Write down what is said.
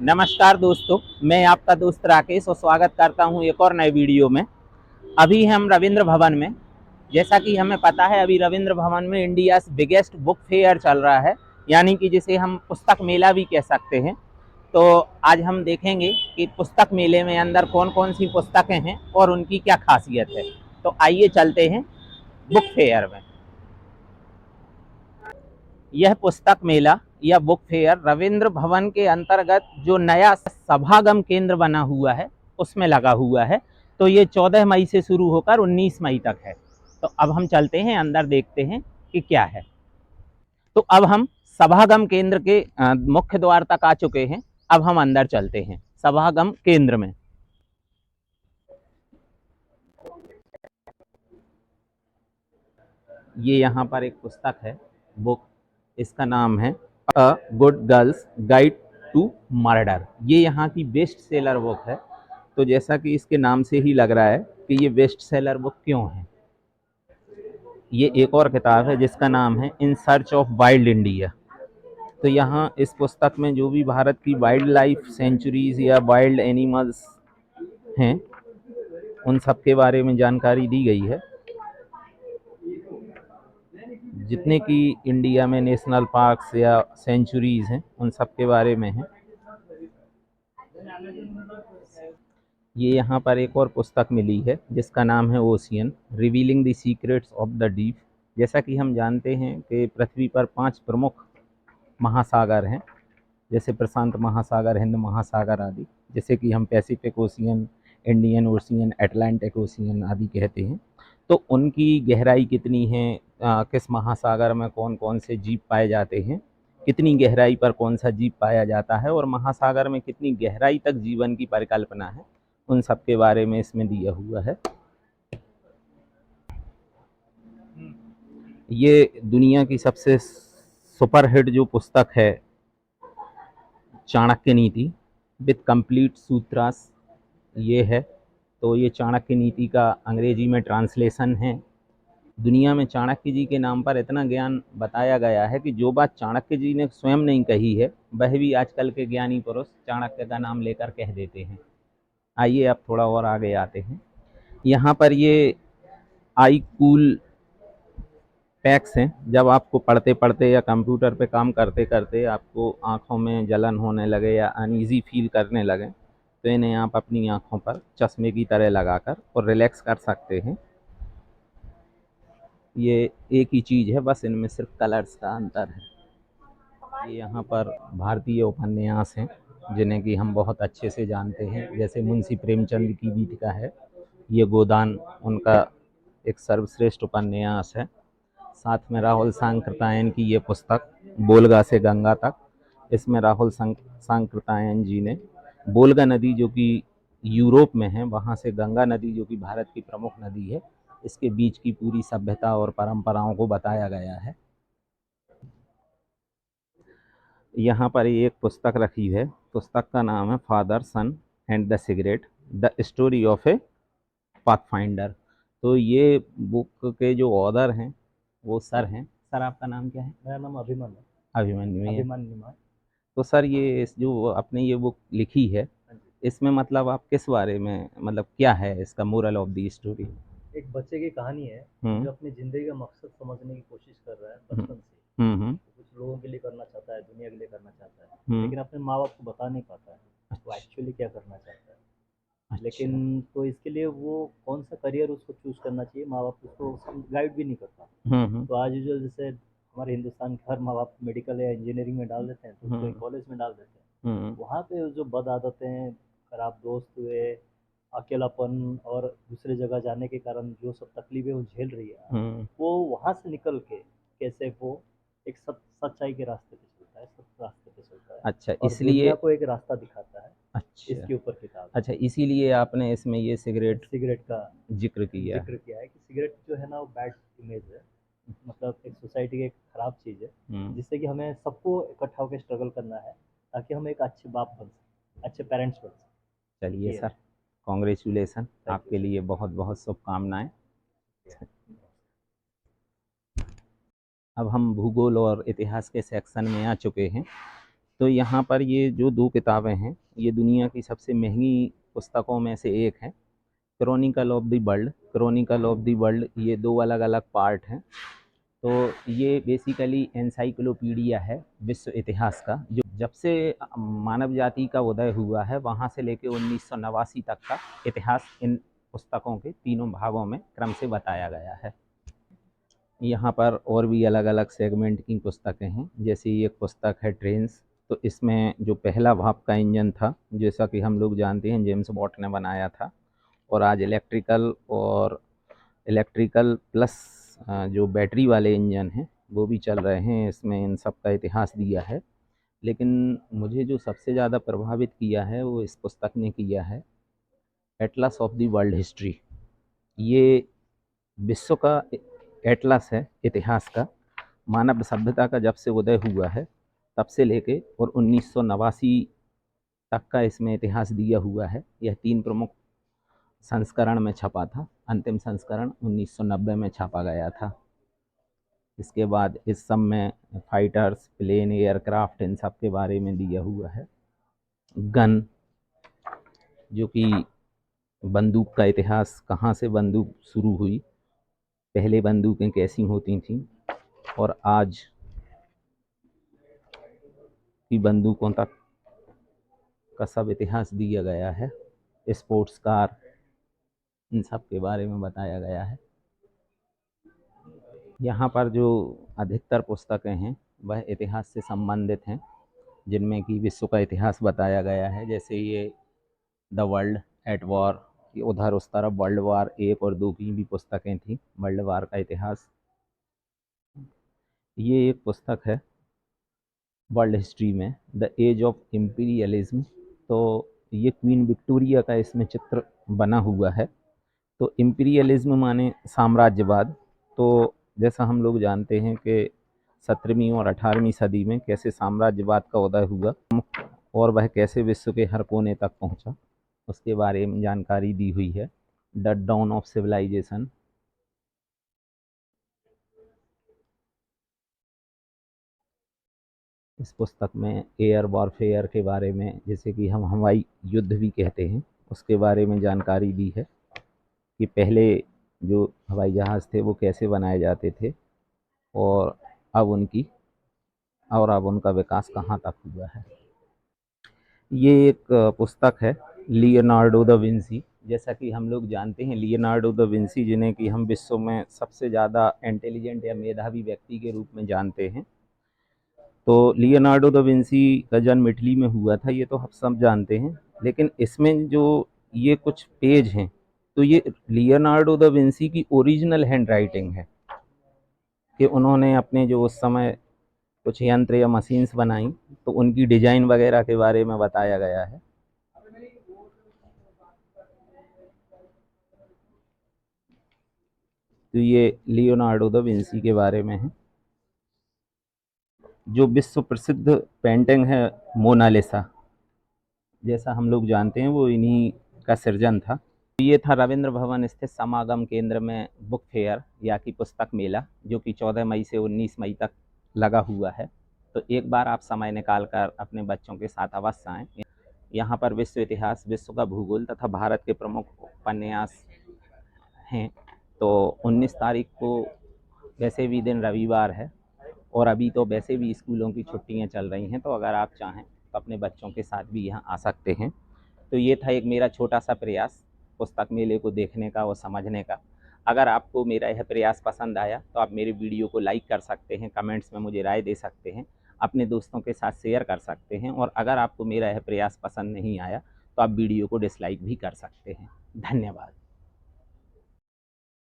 नमस्कार दोस्तों, मैं आपका दोस्त राकेश और स्वागत करता हूं एक और नए वीडियो में। अभी हम रविंद्र भवन में। जैसा कि हमें पता है, अभी रविंद्र भवन में इंडियाज़ बिगेस्ट बुक फेयर चल रहा है, यानी कि जिसे हम पुस्तक मेला भी कह सकते हैं। तो आज हम देखेंगे कि पुस्तक मेले में अंदर कौन कौन सी पुस्तकें हैं और उनकी क्या खासियत है। तो आइए चलते हैं बुक फेयर में। यह पुस्तक मेला या बुक फेयर रविंद्र भवन के अंतर्गत जो नया सभागम केंद्र बना हुआ है उसमें लगा हुआ है। तो ये 14 मई से शुरू होकर 19 मई तक है। तो अब हम चलते हैं अंदर, देखते हैं कि क्या है। तो अब हम सभागम केंद्र के मुख्य द्वार तक आ चुके हैं। अब हम अंदर चलते हैं सभागम केंद्र में। ये यहाँ पर एक पुस्तक है, बुक। इसका नाम है a good girl's guide to murder. ये यहाँ की बेस्ट सेलर बुक है। तो जैसा कि इसके नाम से ही लग रहा है कि ये बेस्ट सेलर बुक क्यों है। ये एक और किताब है जिसका नाम है in search of wild India. तो यहाँ इस पुस्तक में जो भी भारत की वाइल्ड लाइफ सेंचुरीज या वाइल्ड एनिमल्स हैं उन सब के बारे में जानकारी दी गई है। जितने कि इंडिया में नेशनल पार्क्स या सेंचुरीज हैं उन सब के बारे में है। ये यहाँ पर एक और पुस्तक मिली है जिसका नाम है ocean revealing the secrets of the deep. जैसा कि हम जानते हैं कि पृथ्वी पर 5 प्रमुख महासागर हैं, जैसे प्रशांत महासागर, हिंद महासागर आदि, जैसे कि हम Pacific ocean, Indian ocean, Atlantic ocean आदि कहते हैं। तो उनकी गहराई कितनी है, किस महासागर में कौन कौन से जीव पाए जाते हैं, कितनी गहराई पर कौन सा जीव पाया जाता है और महासागर में कितनी गहराई तक जीवन की परिकल्पना है, उन सब के बारे में इसमें दिया हुआ है। ये दुनिया की सबसे सुपरहिट जो पुस्तक है, चाणक्य नीति विद कंप्लीट सूत्रास, ये है। तो ये चाणक्य नीति का अंग्रेजी में ट्रांसलेशन है। दुनिया में चाणक्य जी के नाम पर इतना ज्ञान बताया गया है कि जो बात चाणक्य जी ने स्वयं नहीं कही है वह भी आजकल के ज्ञानी पुरुष चाणक्य का नाम लेकर कह देते हैं। आइए अब थोड़ा और आगे आते हैं। यहाँ पर ये आई कूल पैक्स हैं। जब आपको पढ़ते पढ़ते या कंप्यूटर पे काम करते करते आपको आँखों में जलन होने लगे या अनईज़ी फील करने लगे तो इन्हें आप अपनी आँखों पर चश्मे की तरह लगाकर और रिलैक्स कर सकते हैं। ये एक ही चीज़ है, बस इनमें सिर्फ कलर्स का अंतर है। ये यहाँ पर भारतीय उपन्यास हैं जिन्हें कि हम बहुत अच्छे से जानते हैं, जैसे मुंशी प्रेमचंद की गीतिका है। ये गोदान उनका एक सर्वश्रेष्ठ उपन्यास है। साथ में राहुल सांकृत्यायन की ये पुस्तक बोलगा से गंगा तक। इसमें राहुल सांकृत्यायन जी ने बोलगा नदी जो कि यूरोप में है, वहाँ से गंगा नदी जो कि भारत की प्रमुख नदी है, इसके बीच की पूरी सभ्यता और परंपराओं को बताया गया है। यहाँ पर एक पुस्तक रखी है। पुस्तक का नाम है father son and the cigarette, the story of a pathfinder. तो ये बुक के जो ऑथर हैं वो सर हैं। सर, आपका नाम क्या है? मेरा नाम अभिमन्यु है। अभिमन्यु है। अभिमन्यु है। तो सर, ये जो आपने ये बुक लिखी है हाँ जी। इसमें मतलब आप किस बारे में, मतलब क्या है इसका मोरल ऑफ द स्टोरी? एक बच्चे की कहानी है हम्म जो अपनी ज़िंदगी का मकसद समझने की कोशिश कर रहा है हम्म बचपन से। हम्म तो कुछ लोगों के लिए करना चाहता है, दुनिया के लिए करना चाहता है, हम्म। लेकिन अपने माँ-बाप को बता नहीं पाता है, वो अच्छा। एक्चुअली क्या करना चाहता है। अच्छा। लेकिन तो इसके लिए वो कौन-सा करियर उसको चूज़ करना चाहिए, माँ-बाप उसको गाइड भी नहीं करता। हम्म। तो एज़ यूजुअल जैसे हमारे हिंदुस्तान के हर माँ-बाप मेडिकल या इंजीनियरिंग में डाल देते हैं, तो उसको एक हम्म कॉलेज में डाल देते हैं। हम्म वहाँ पे जो बद आदतें, खराब दोस्त हुए, अकेलापन और दूसरी जगह जाने के कारण जो सब तकलीफ़ें वो झेल रही है, हम्म। वो वहाँ से निकल के कैसे वो एक सच्चाई के रास्ते पे चलता है, सत्य रास्ते पे चलता है अच्छा, और इसलिए। दुनिया को एक रास्ता दिखाता है। अच्छा। इसके ऊपर किताब है। अच्छा, इसीलिए आपने इसमें ये सिगरेट सिगरेट का जिक्र किया है। ज़िक्र किया है कि सिगरेट जो है ना वो बैड इमेज है, मतलब एक सोसाइटी की एक खराब चीज़ है, हम्म। जिससे कि हमें सबको इकट्ठा होकर स्ट्रगल करना है ताकि हम एक अच्छे बाप बन सकें, अच्छे पेरेंट्स बन सकें। चलिए ये सर, है। कॉन्ग्रेचुलेसन, थैंक यू आपके लिए बहुत बहुत शुभकामनाएं। सर। अब हम भूगोल और इतिहास के सेक्शन में आ चुके हैं। तो यहाँ पर ये जो 2 किताबें हैं, ये दुनिया की सबसे महँगी पुस्तकों में से एक है। क्रॉनिकल ऑफ द वर्ल्ड ये 2 अलग-अलग पार्ट हैं। तो ये बेसिकली एनसाइक्लोपीडिया है विश्व इतिहास का, जो जब से मानव जाति का उदय हुआ है वहाँ से लेके 1989 तक का इतिहास इन पुस्तकों के तीनों भागों में क्रम से बताया गया है। यहाँ पर और भी अलग-अलग सेगमेंट की पुस्तकें हैं, जैसे ये एक पुस्तक है ट्रेन्स। तो इसमें जो पहला भाप का इंजन था, जैसा कि हम लोग जानते हैं जेम्स वॉट ने बनाया था, और आज इलेक्ट्रिकल प्लस जो बैटरी वाले इंजन हैं वो भी चल रहे हैं। इसमें इन सब का इतिहास दिया है। लेकिन मुझे जो सबसे ज़्यादा प्रभावित किया है वो इस पुस्तक ने किया है, Atlas of the world history. ये विश्व का एटलस है इतिहास का। मानव सभ्यता का जब से उदय हुआ है तब से लेके और 1989 तक का इसमें इतिहास दिया हुआ है। यह 3 प्रमुख संस्करण में छपा था। अंतिम संस्करण 1990 में छापा गया था। इसके बाद इस सब में फाइटर्स, प्लेन, एयरक्राफ्ट इन सब के बारे में दिया हुआ है। गन, जो कि बंदूक का इतिहास, कहाँ से बंदूक शुरू हुई, पहले बंदूकें कैसी होती थीं, और आज की बंदूकों तक का सब इतिहास दिया गया है। स्पोर्ट्स कार, इन सब के बारे में बताया गया है। यहाँ पर जो अधिकतर पुस्तकें हैं वह इतिहास से संबंधित हैं, जिनमें कि विश्व का इतिहास बताया गया है। जैसे ये द वर्ल्ड एट वॉर, उधर उस तरफ वर्ल्ड वार 1 और 2 की भी पुस्तकें थी, वर्ल्ड वार का इतिहास। ये एक पुस्तक है वर्ल्ड हिस्ट्री में, द एज ऑफ इम्पीरियलिज्म। तो ये क्वीन विक्टोरिया का इसमें चित्र बना हुआ है। तो इम्पीरियलिज्म माने साम्राज्यवाद। तो जैसा हम लोग जानते हैं कि 17वीं और 18वीं सदी में कैसे साम्राज्यवाद का उदय हुआ और वह कैसे विश्व के हर कोने तक पहुंचा, उसके बारे में जानकारी दी हुई है। The dawn of civilization. इस पुस्तक में एयर वॉरफेयर के बारे में, जैसे कि हम हवाई युद्ध भी कहते हैं, उसके बारे में जानकारी दी है कि पहले जो हवाई जहाज़ थे वो कैसे बनाए जाते थे और अब उनका विकास कहाँ तक हुआ है। ये एक पुस्तक है लियोनार्डो दा विंसी। जैसा कि हम लोग जानते हैं लियोनार्डो दा विंसी, जिन्हें कि हम विश्व में सबसे ज़्यादा इंटेलिजेंट या मेधावी व्यक्ति के रूप में जानते हैं। तो लियोनार्डो दा विंसी का जन्म इटली में हुआ था, ये तो हम सब जानते हैं। लेकिन इसमें जो ये कुछ पेज हैं, तो ये लियोनार्डो दा विंसी की ओरिजिनल हैंड राइटिंग है कि उन्होंने अपने जो उस समय कुछ यंत्र या मशीन्स बनाई, तो उनकी डिज़ाइन वगैरह के बारे में बताया गया है। तो ये लियोनार्डो दा विंसी के बारे में है। जो विश्व प्रसिद्ध पेंटिंग है मोनालिसा, जैसा हम लोग जानते हैं वो इन्हीं का सृजन था। ये था रविंद्र भवन स्थित समागम केंद्र में बुक फेयर या कि पुस्तक मेला, जो कि 14 मई से 19 मई तक लगा हुआ है। तो एक बार आप समय निकाल कर अपने बच्चों के साथ अवश्य आएँ। यहाँ पर विश्व इतिहास, विश्व का भूगोल तथा भारत के प्रमुख उपन्यास हैं। तो 19 तारीख को वैसे भी दिन रविवार है और अभी तो वैसे भी स्कूलों की छुट्टियां चल रही हैं, तो अगर आप चाहें तो अपने बच्चों के साथ भी यहाँ आ सकते हैं। तो ये था एक मेरा छोटा सा प्रयास पुस्तक मेले को देखने का और समझने का। अगर आपको मेरा यह प्रयास पसंद आया तो आप मेरे वीडियो को लाइक कर सकते हैं, कमेंट्स में मुझे राय दे सकते हैं, अपने दोस्तों के साथ शेयर कर सकते हैं, और अगर आपको मेरा यह प्रयास पसंद नहीं आया तो आप वीडियो को डिसलाइक भी कर सकते हैं। धन्यवाद।